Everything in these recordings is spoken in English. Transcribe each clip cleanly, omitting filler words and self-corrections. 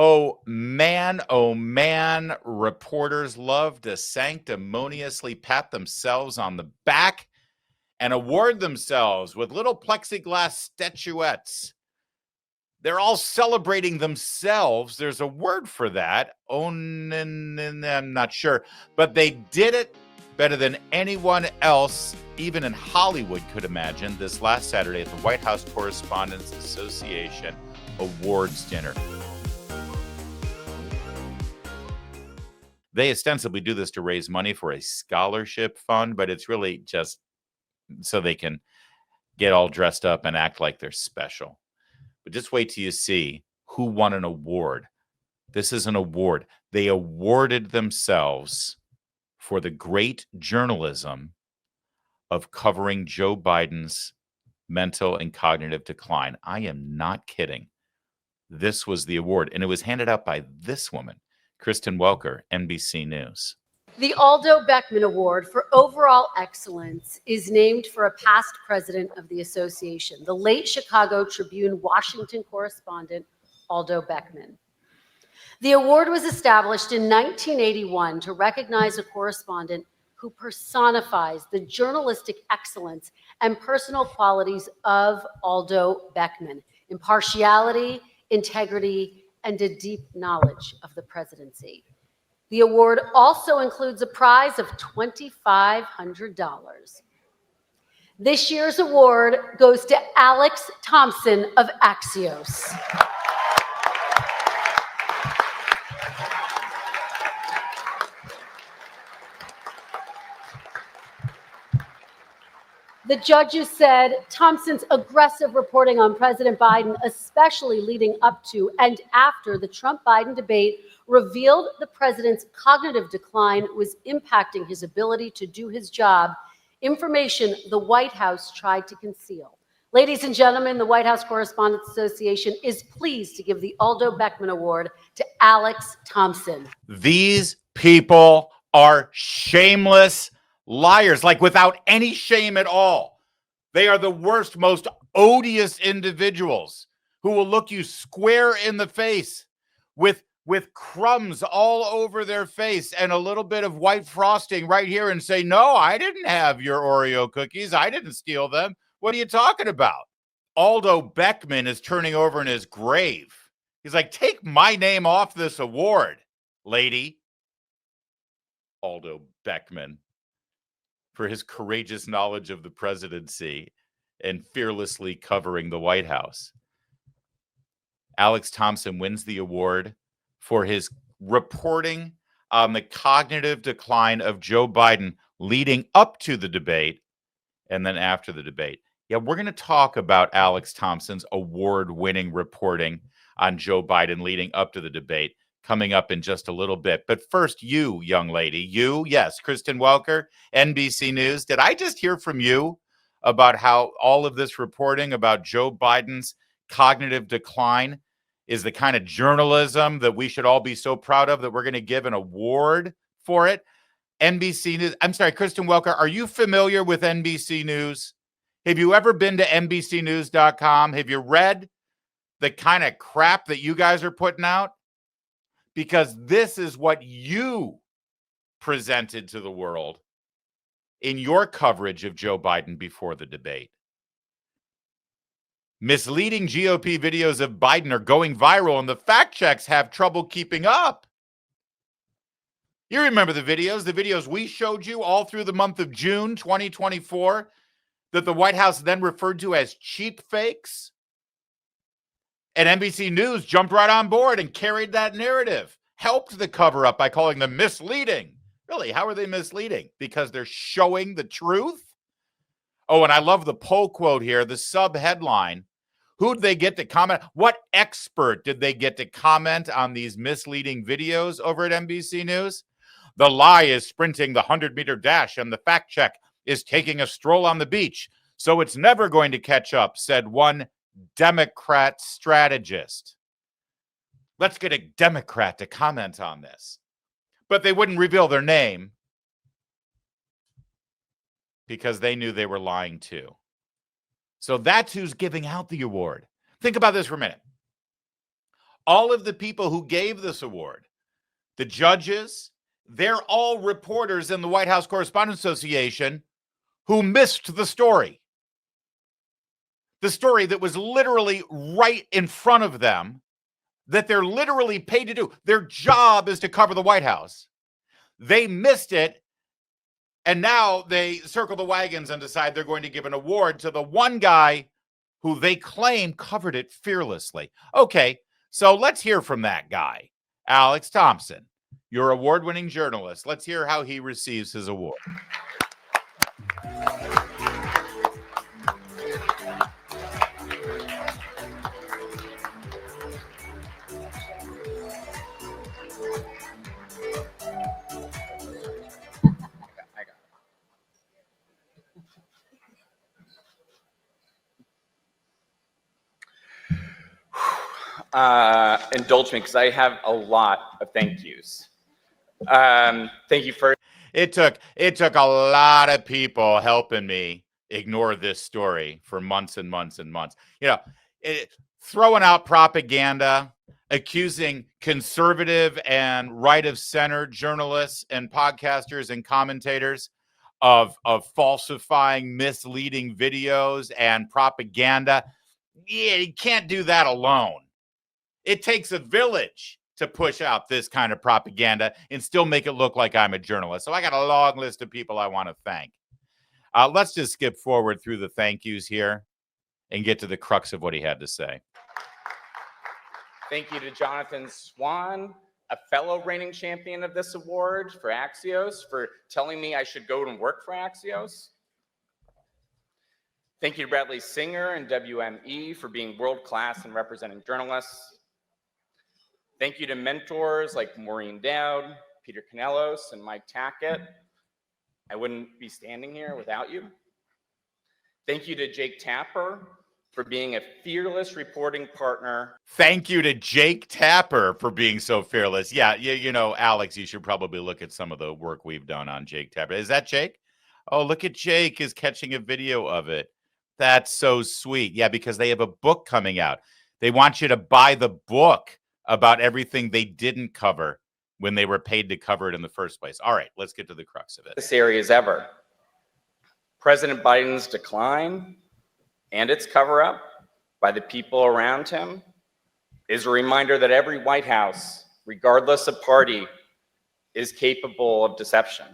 oh man, reporters love to sanctimoniously pat themselves on the back and award themselves with little plexiglass statuettes. They're all celebrating themselves. There's a word for that. I'm not sure, but they did it better than anyone else, even in Hollywood, could imagine, this last Saturday at the White House Correspondents Association Awards Dinner. They ostensibly do this to raise money for a scholarship fund, but it's really just so they can get all dressed up and act like they're special. But just wait till you see who won an award. This is an award. They awarded themselves for the great journalism of covering Joe Biden's mental and cognitive decline. I am not kidding. This was the award, and it was handed out by this woman, Kristen Welker, NBC News. The Aldo Beckman Award for Overall Excellence is named for a past president of the association, the late Chicago Tribune Washington correspondent, Aldo Beckman. The award was established in 1981 to recognize a correspondent who personifies the journalistic excellence and personal qualities of Aldo Beckman: impartiality, integrity, and a deep knowledge of the presidency. The award also includes a prize of $2,500. This year's award goes to Alex Thompson of Axios. The judges said Thompson's aggressive reporting on President Biden, especially leading up to and after the Trump-Biden debate, revealed the president's cognitive decline was impacting his ability to do his job, information the White House tried to conceal. Ladies and gentlemen, the White House Correspondents Association is pleased to give the Aldo Beckman Award to Alex Thompson. These people are shameless liars, like without any shame at all. They are the worst, most odious individuals who will look you square in the face with crumbs all over their face and a little bit of white frosting right here and say, no, I didn't have your Oreo cookies. I didn't steal them. What are you talking about? Aldo Beckman is turning over in his grave. He's like, take my name off this award, lady. Aldo Beckman, for his courageous knowledge of the presidency and fearlessly covering the White House. Alex Thompson wins the award for his reporting on the cognitive decline of Joe Biden leading up to the debate and then after the debate. Yeah, we're going to talk about Alex Thompson's award-winning reporting on Joe Biden leading up to the debate coming up in just a little bit. But first, you, young lady, yes, Kristen Welker, NBC News. Did I just hear from you about how all of this reporting about Joe Biden's cognitive decline is the kind of journalism that we should all be so proud of that we're going to give an award for it? NBC News. I'm sorry, Kristen Welker, are you familiar with NBC News? Have you ever been to NBCnews.com? Have you read the kind of crap that you guys are putting out? Because this is what you presented to the world in your coverage of Joe Biden before the debate. Misleading GOP videos of Biden are going viral, and the fact checks have trouble keeping up. You remember the videos we showed you all through the month of June 2024 that the White House then referred to as cheap fakes? And NBC News jumped right on board and carried that narrative, helped the cover up by calling them misleading. Really, how are they misleading? Because they're showing the truth? Oh, and I love the poll quote here, the sub headline. Who'd they get to comment? What expert did they get to comment on these misleading videos over at NBC News? The lie is sprinting the 100-meter dash, and the fact check is taking a stroll on the beach. So it's never going to catch up, said one Democrat strategist. Let's get a Democrat to comment on this. But they wouldn't reveal their name because they knew they were lying too. So that's who's giving out the award. Think about this for a minute. all of the people who gave this award, the judges, they're all reporters in the White House Correspondents Association who missed the story. The story that was literally right in front of them, that they're literally paid to do. Their job is to cover the White House. They missed it, and now they circle the wagons and decide they're going to give an award to the one guy who they claim covered it fearlessly. Okay, so let's hear from that guy, Alex Thompson, your award-winning journalist. Let's hear how he receives his award. Indulge me because I have a lot of thank yous. Thank you for. It took a lot of people helping me ignore this story for months and months and months. You know, throwing out propaganda, accusing conservative and right of center journalists and podcasters and commentators of falsifying, misleading videos and propaganda. Yeah, you can't do that alone. It takes a village to push out this kind of propaganda and still make it look like I'm a journalist. So I got a long list of people I want to thank. Let's just skip forward through the thank yous here and get to the crux of what he had to say. Thank you to Jonathan Swan, a fellow reigning champion of this award for Axios, for telling me I should go and work for Axios. Thank you to Bradley Singer and WME for being world-class and representing journalists. Thank you to mentors like Maureen Dowd, Peter Canellos, and Mike Tackett. I wouldn't be standing here without you. Thank you to Jake Tapper for being a fearless reporting partner. Thank you to Jake Tapper for being so fearless. Yeah, you know, Alex, you should probably look at some of the work we've done on Jake Tapper. Is that Jake? Oh, look at Jake is catching a video of it. That's so sweet. Yeah, because they have a book coming out. They want you to buy the book about everything they didn't cover when they were paid to cover it in the first place. All right, let's get to the crux of it. This area as ever. President Biden's decline and its cover-up by the people around him is a reminder that every White House, regardless of party, is capable of deception.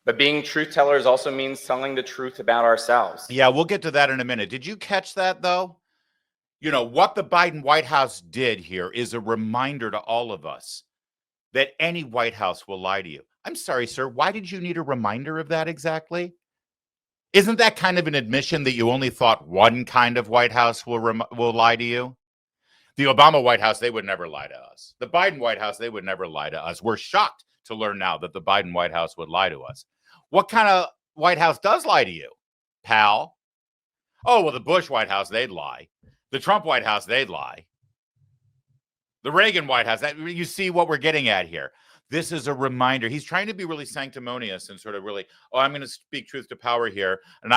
But being truth tellers also means telling the truth about ourselves. Yeah, we'll get to that in a minute. Did you catch that, though? You know, what the Biden White House did here is a reminder to all of us that any White House will lie to you. I'm sorry, sir. Why did you need a reminder of that exactly? Isn't that kind of an admission that you only thought one kind of White House will lie to you? The Obama White House, they would never lie to us. The Biden White House, they would never lie to us. We're shocked to learn now that the Biden White House would lie to us. What kind of White House does lie to you, pal? Oh, well, the Bush White House, they'd lie. The Trump White House, they'd lie. The Reagan White House, you see what we're getting at here. This is a reminder. He's trying to be really sanctimonious and sort of really, oh, I'm going to speak truth to power here. And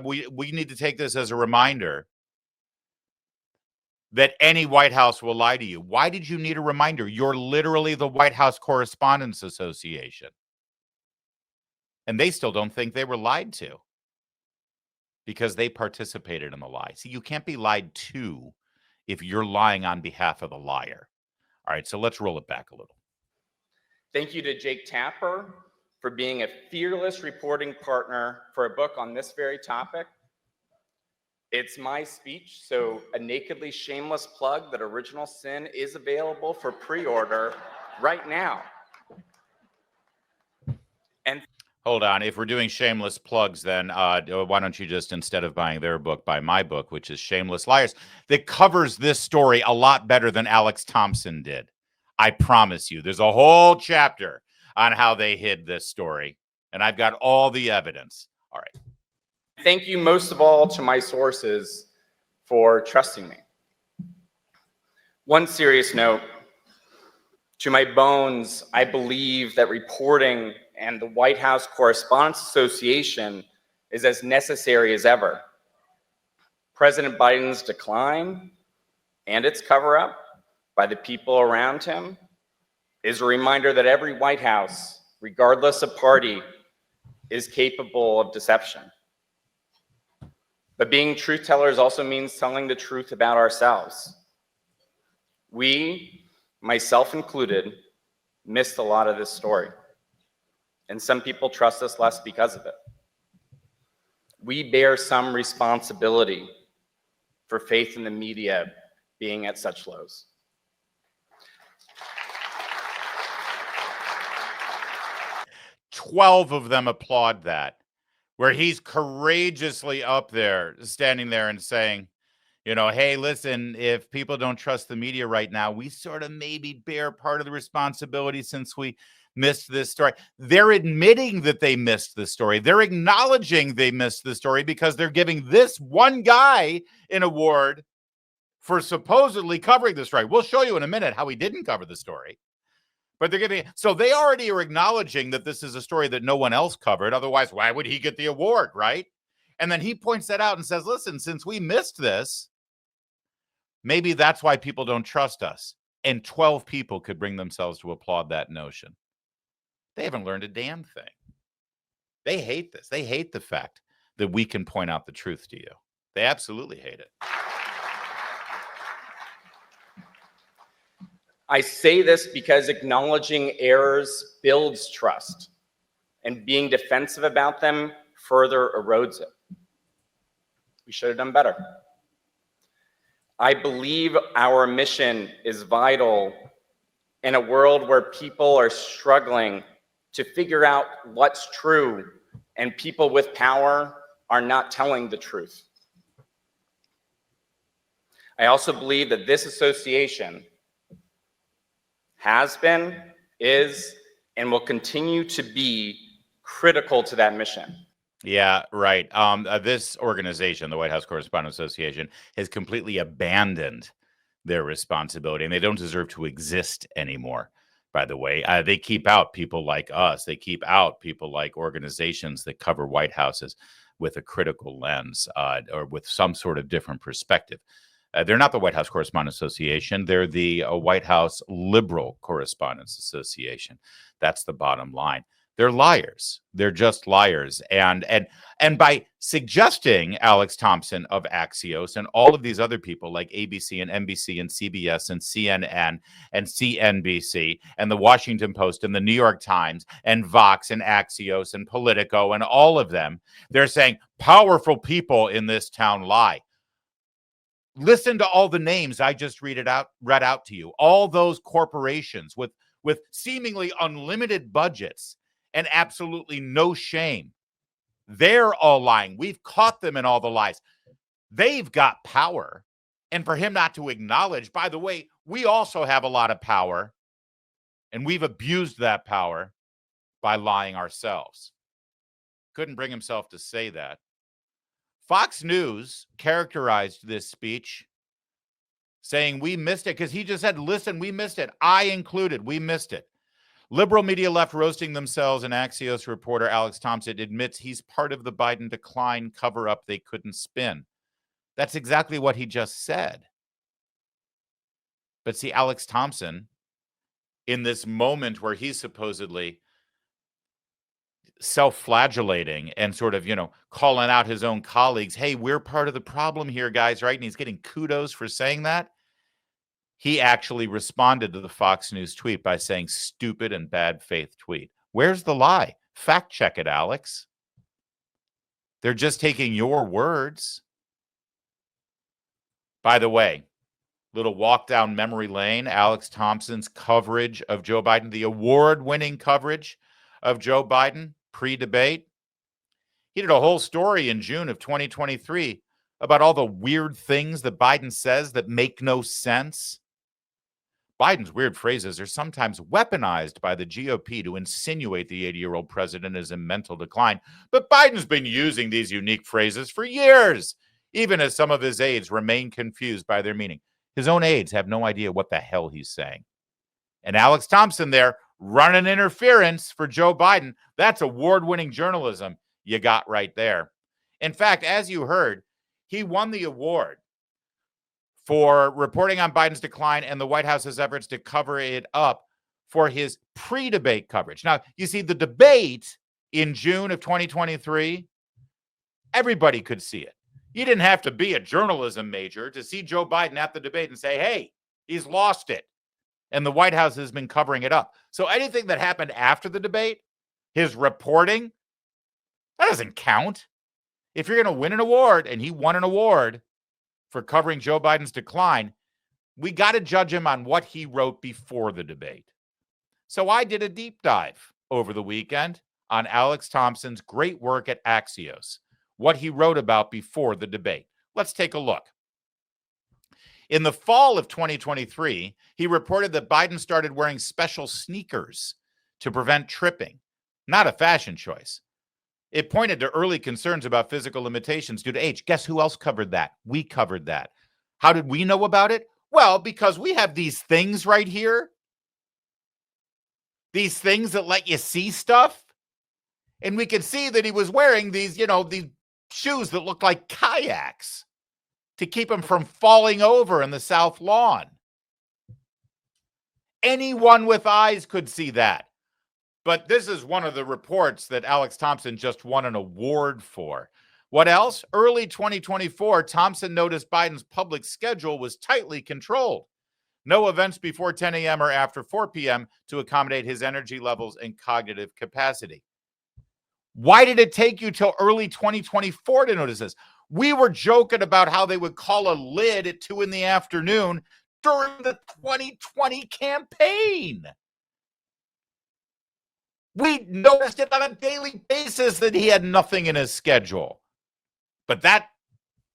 we need to take this as a reminder that any White House will lie to you. Why did you need a reminder? You're literally the White House Correspondents Association. And they still don't think they were lied to because they participated in the lie. See, you can't be lied to if you're lying on behalf of the liar. All right, so let's roll it back a little. Thank you to Jake Tapper for being a fearless reporting partner for a book on this very topic. It's my speech, so a nakedly shameless plug that Original Sin is available for pre-order right now. And hold on, if we're doing shameless plugs, then why don't you just, instead of buying their book, buy my book, which is Shameless Liars, that covers this story a lot better than Alex Thompson did. I promise you. There's a whole chapter on how they hid this story, and I've got all the evidence. All right. Thank you most of all to my sources for trusting me. One serious note, to my bones, I believe that reporting and the White House Correspondents Association is as necessary as ever. President Biden's decline and its cover-up by the people around him is a reminder that every White House, regardless of party, is capable of deception. But being truth tellers also means telling the truth about ourselves. We, myself included, missed a lot of this story, and some people trust us less because of it. We bear some responsibility for faith in the media being at such lows. "12 of them applaud that," where he's courageously up there, standing there and saying, hey, listen, if people don't trust the media right now, we sort of maybe bear part of the responsibility since we missed this story. They're admitting that they missed the story. They're acknowledging they missed the story because they're giving this one guy an award for supposedly covering the story. We'll show you in a minute how he didn't cover the story. But they're giving, so they already are acknowledging that this is a story that no one else covered. Otherwise, why would he get the award, right? And then he points that out and says, listen, since we missed this, maybe that's why people don't trust us. And 12 people could bring themselves to applaud that notion. They haven't learned a damn thing. They hate this. They hate the fact that we can point out the truth to you. They absolutely hate it. I say this because acknowledging errors builds trust, and being defensive about them further erodes it. We should have done better. I believe our mission is vital in a world where people are struggling to figure out what's true, and people with power are not telling the truth. I also believe that this association has been, is, and will continue to be critical to that mission. Yeah, right. This organization, the White House Correspondents Association, has completely abandoned their responsibility, and they don't deserve to exist anymore. By the way, they keep out people like us. They keep out people like organizations that cover White Houses with a critical lens or with some sort of different perspective. They're not the White House Correspondents Association. They're the White House Liberal Correspondents Association. That's the bottom line. They're liars. They're just liars. And by suggesting Alex Thompson of Axios and all of these other people like ABC and NBC and CBS and CNN and CNBC and the Washington Post and the New York Times and Vox and Axios and Politico and all of them, they're saying powerful people in this town lie. Listen to all the names I just read out to you. All those corporations with seemingly unlimited budgets and absolutely no shame. They're all lying. We've caught them in all the lies. They've got power. And for him not to acknowledge, by the way, we also have a lot of power, and we've abused that power by lying ourselves. Couldn't bring himself to say that. Fox News characterized this speech saying we missed it because he just said, listen, we missed it. I included, we missed it. Liberal media left roasting themselves, and Axios reporter Alex Thompson admits he's part of the Biden decline cover-up they couldn't spin. That's exactly what he just said. But see, Alex Thompson, in this moment where he's supposedly self-flagellating and sort of, calling out his own colleagues, hey, we're part of the problem here, guys, right? And he's getting kudos for saying that. He actually responded to the Fox News tweet by saying stupid and bad faith tweet. Where's the lie? Fact check it, Alex. They're just taking your words. By the way, little walk down memory lane, Alex Thompson's coverage of Joe Biden, the award-winning coverage of Joe Biden pre-debate. He did a whole story in June of 2023 about all the weird things that Biden says that make no sense. Biden's weird phrases are sometimes weaponized by the GOP to insinuate the 80-year-old president is in mental decline. But Biden's been using these unique phrases for years, even as some of his aides remain confused by their meaning. His own aides have no idea what the hell he's saying. And Alex Thompson there running interference for Joe Biden. That's award-winning journalism you got right there. In fact, as you heard, he won the award for reporting on Biden's decline and the White House's efforts to cover it up for his pre-debate coverage. Now, you see, the debate in June of 2023, everybody could see it. You didn't have to be a journalism major to see Joe Biden at the debate and say, hey, he's lost it. And the White House has been covering it up. So anything that happened after the debate, his reporting, that doesn't count. If you're going to win an award, and he won an award for covering Joe Biden's decline, we got to judge him on what he wrote before the debate. So I did a deep dive over the weekend on Alex Thompson's great work at Axios, what he wrote about before the debate. Let's take a look. In the fall of 2023, he reported that Biden started wearing special sneakers to prevent tripping, not a fashion choice. It pointed to early concerns about physical limitations due to age. Guess who else covered that? We covered that. How did we know about it? Well, because we have these things right here. These things that let you see stuff. And we could see that he was wearing these, these shoes that look like kayaks to keep him from falling over in the South Lawn. Anyone with eyes could see that. But this is one of the reports that Alex Thompson just won an award for. What else? Early 2024, Thompson noticed Biden's public schedule was tightly controlled. No events before 10 a.m. or after 4 p.m. to accommodate his energy levels and cognitive capacity. Why did it take you till early 2024 to notice this? We were joking about how they would call a lid at 2 p.m. during the 2020 campaign. We noticed it on a daily basis that he had nothing in his schedule. But that,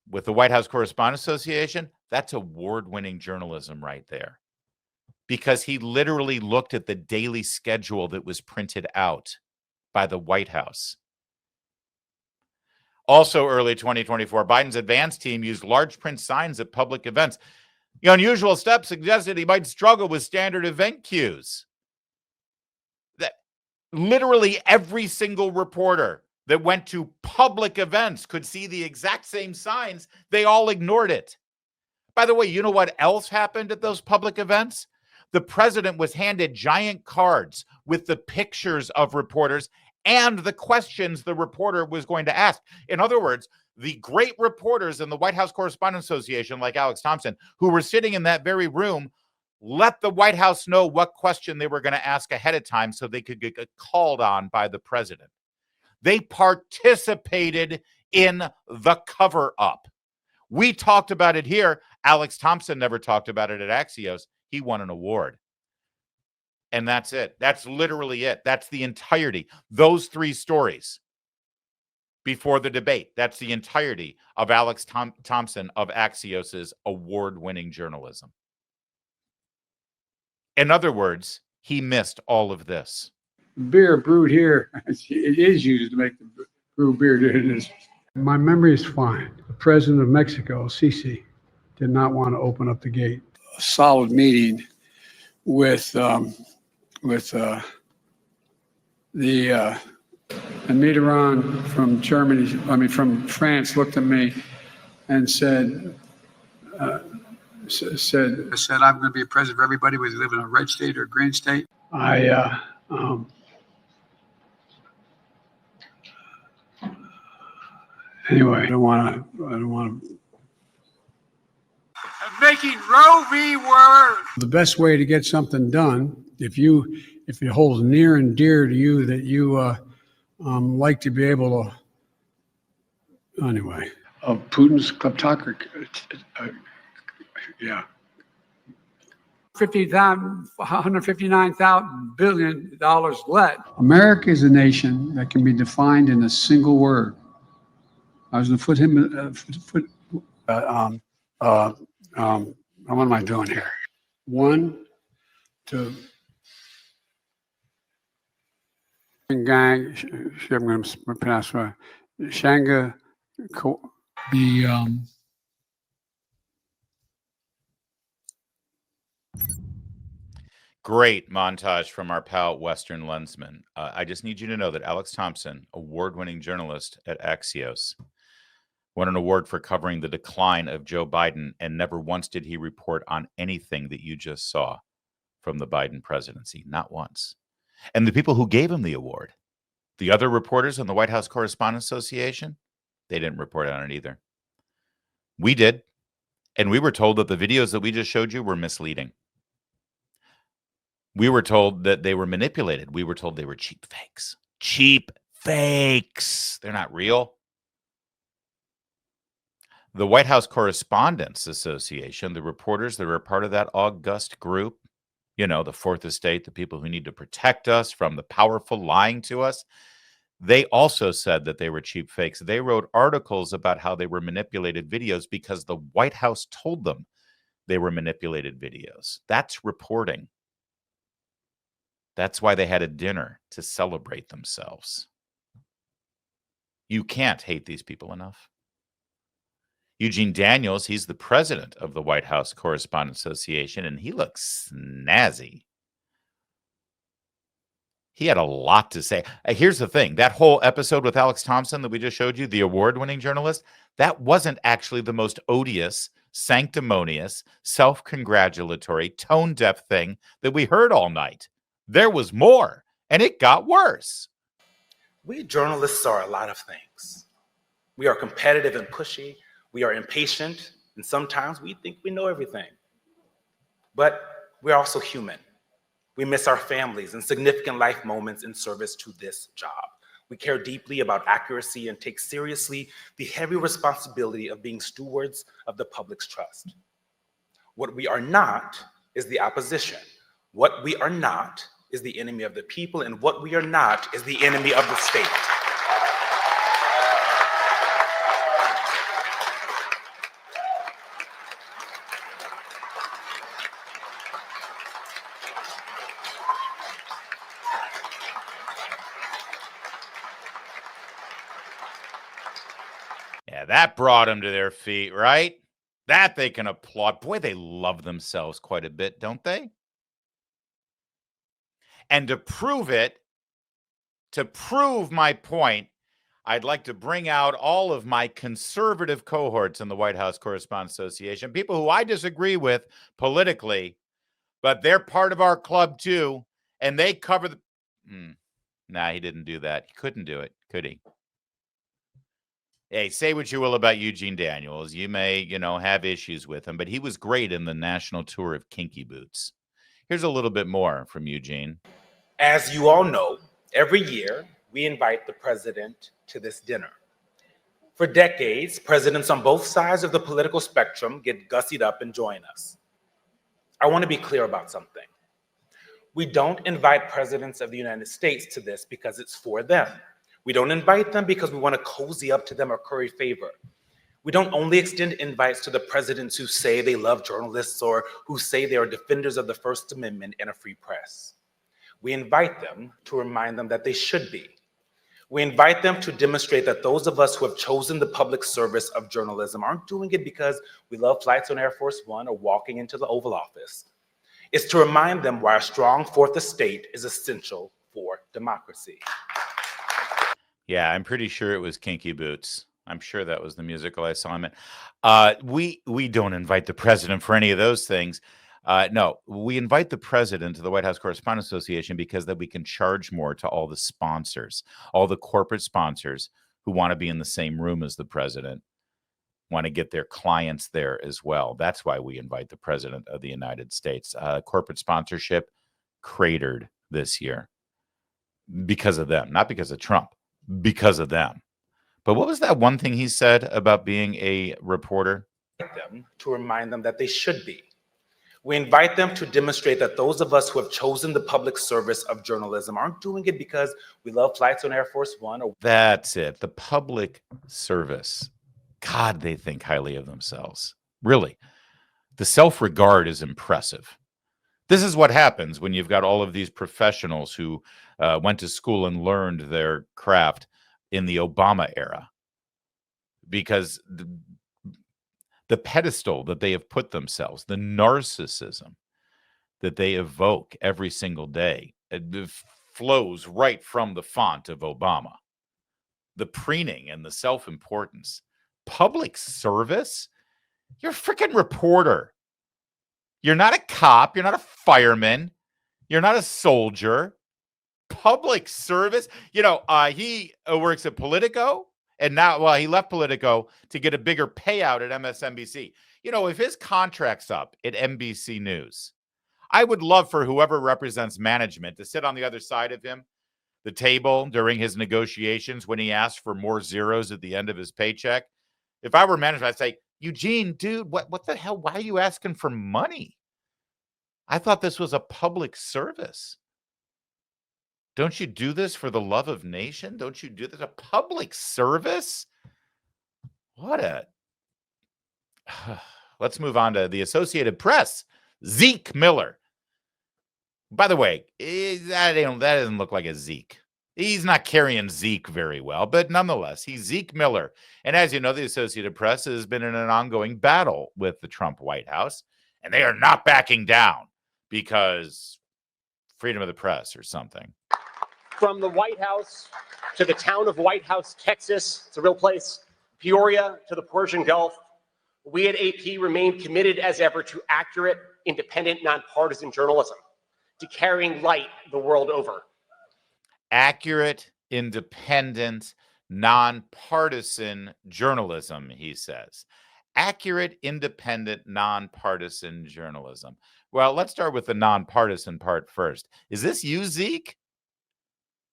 with the White House Correspondents Association, that's award-winning journalism right there. Because he literally looked at the daily schedule that was printed out by the White House. Also early 2024, Biden's advance team used large print signs at public events. The unusual step suggested he might struggle with standard event cues. Literally every single reporter that went to public events could see the exact same signs. They all ignored it. By the way, you know what else happened at those public events? The president was handed giant cards with the pictures of reporters and the questions the reporter was going to ask. In other words, the great reporters in the White House Correspondents Association, like Alex Thompson, who were sitting in that very room, let the White House know what question they were going to ask ahead of time so they could get called on by the president. They participated in the cover-up. We talked about it here. Alex Thompson never talked about it at Axios. He won an award. And that's it. That's literally it. That's the entirety. Those 3 stories before the debate. That's the entirety of Alex Thompson of Axios's award-winning journalism. In other words, he missed all of this. Beer brewed here, it is used to make the brew beer. My memory is fine. The president of Mexico, Sisi, did not want to open up the gate. A solid meeting with the Mitterrand from Germany, from France, looked at me and said, I'm going to be a president for everybody, whether you live in a red state or a green state. Anyway, I don't want to. Making Roe v. Wade. The best way to get something done, if it holds near and dear to you that you like to be able to. Anyway, of Putin's kleptocracy. Yeah. $159 billion let. America is a nation that can be defined in a single word. I was going to put him. What am I doing here? 1, 2. Gang. I'm going to pronounce Shanga. Great montage from our pal, Western Lensman. I just need you to know that Alex Thompson, award-winning journalist at Axios, won an award for covering the decline of Joe Biden, and never once did he report on anything that you just saw from the Biden presidency. Not once. And the people who gave him the award, the other reporters in the White House Correspondents Association, they didn't report on it either. We did. And we were told that the videos that we just showed you were misleading. We were told that they were manipulated. We were told they were cheap fakes. Cheap fakes. They're not real. The White House Correspondents Association, the reporters that are a part of that august group, you know, the fourth estate, the people who need to protect us from the powerful lying to us, they also said that they were cheap fakes. They wrote articles about how they were manipulated videos because the White House told them they were manipulated videos. That's reporting. That's why they had a dinner to celebrate themselves. You can't hate these people enough. Eugene Daniels, he's the president of the White House Correspondents Association, and he looks snazzy. He had a lot to say. Here's the thing. That whole episode with Alex Thompson that we just showed you, the award-winning journalist, that wasn't actually the most odious, sanctimonious, self-congratulatory, tone-deaf thing that we heard all night. There was more, and it got worse. We journalists are a lot of things. We are competitive and pushy. We are impatient, and sometimes we think we know everything. But we're also human. We miss our families and significant life moments in service to this job. We care deeply about accuracy and take seriously the heavy responsibility of being stewards of the public's trust. What we are not is the opposition. What we are not is the enemy of the people, and what we are not is the enemy of the state. Yeah, that brought them to their feet, right? That they can applaud. Boy, they love themselves quite a bit, don't they? And to prove it, to prove my point, I'd like to bring out all of my conservative cohorts in the White House Correspondents Association, people who I disagree with politically, but they're part of our club too, and they cover the... Nah, he didn't do that. He couldn't do it, could he? Hey, say what you will about Eugene Daniels. You may, have issues with him, but he was great in the national tour of Kinky Boots. Here's a little bit more from Eugene. As you all know, every year we invite the president to this dinner. For decades, presidents on both sides of the political spectrum get gussied up and join us. I want to be clear about something. We don't invite presidents of the United States to this because it's for them. We don't invite them because we want to cozy up to them or curry favor. We don't only extend invites to the presidents who say they love journalists or who say they are defenders of the First Amendment and a free press. We invite them to remind them that they should be. We invite them to demonstrate that those of us who have chosen the public service of journalism aren't doing it because we love flights on Air Force One or walking into the Oval Office. It's to remind them why a strong fourth estate is essential for democracy. Yeah, I'm pretty sure it was Kinky Boots. I'm sure that was the musical I saw him in. We don't invite the president for any of those things. No, we invite the president to the White House Correspondents Association because that we can charge more to all the sponsors, all the corporate sponsors who want to be in the same room as the president, want to get their clients there as well. That's why we invite the president of the United States. Corporate sponsorship cratered this year because of them, not because of Trump, because of them. But what was that one thing he said about being a reporter? Them to remind them that they should be. We invite them to demonstrate that those of us who have chosen the public service of journalism aren't doing it because we love flights on Air Force One. That's it. The public service. God, they think highly of themselves. Really. The self-regard is impressive. This is what happens when you've got all of these professionals who went to school and learned their craft in the Obama era. Because the pedestal that they have put themselves, the narcissism that they evoke every single day, it flows right from the font of Obama. The preening and the self-importance, Public service? You're a freaking reporter. You're not a cop. You're not a fireman. You're not a soldier. Public service? You know, he works at Politico, and now, well, he left Politico to get a bigger payout at MSNBC. You know, if his contract's up at NBC News, I would love for whoever represents management to sit on the other side of him, the table, during his negotiations when he asked for more zeros at the end of his paycheck. If I were management, I'd say, Eugene, dude, what the hell? Why are you asking for money? I thought this was a public service. Don't you do this for the love of nation? Don't you do this? A public service? What a... Let's move on to the Associated Press. Zeke Miller. By the way, that doesn't look like a Zeke. He's not carrying Zeke very well, but nonetheless, he's Zeke Miller. And as you know, the Associated Press has been in an ongoing battle with the Trump White House, and they are not backing down because freedom of the press or something. From the White House to the town of White House, Texas, it's a real place, Peoria to the Persian Gulf, we at AP remain committed as ever to accurate, independent, nonpartisan journalism, to carrying light the world over. Accurate, independent, nonpartisan journalism, he says. Accurate, independent, nonpartisan journalism. Well, let's start with the nonpartisan part first. Is this you, Zeke?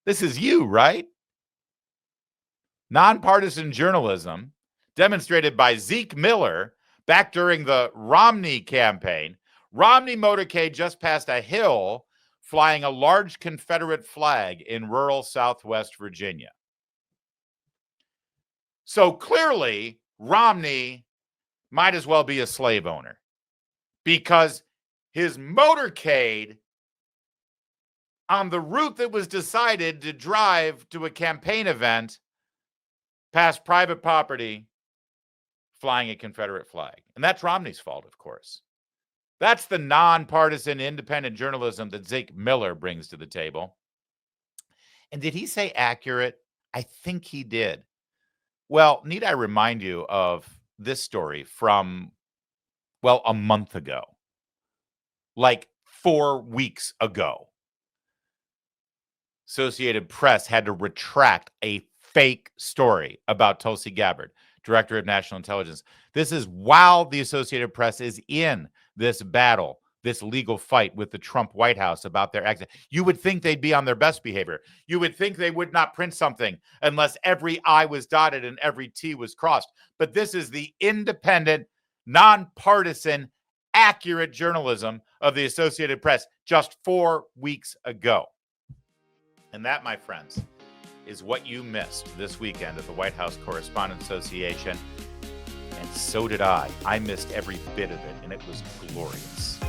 This is you, right? Nonpartisan journalism demonstrated by Zeke Miller back during the Romney campaign. Romney motorcade just passed a hill flying a large Confederate flag in rural Southwest Virginia. So clearly, Romney might as well be a slave owner because his motorcade on the route that was decided to drive to a campaign event past private property flying a Confederate flag. And that's Romney's fault, of course. That's the nonpartisan, independent journalism that Zeke Miller brings to the table. And did he say accurate? I think he did. Well, need I remind you of this story from, well, a month ago, like 4 weeks ago. Associated Press had to retract a fake story about Tulsi Gabbard, Director of National Intelligence. This is while the Associated Press is in this battle, this legal fight with the Trump White House about their exit. You would think they'd be on their best behavior. You would think they would not print something unless every I was dotted and every T was crossed. But this is the independent, nonpartisan, accurate journalism of the Associated Press just 4 weeks ago. And that, my friends, is what you missed this weekend at the White House Correspondents Association. And so did I. I missed every bit of it, and it was glorious.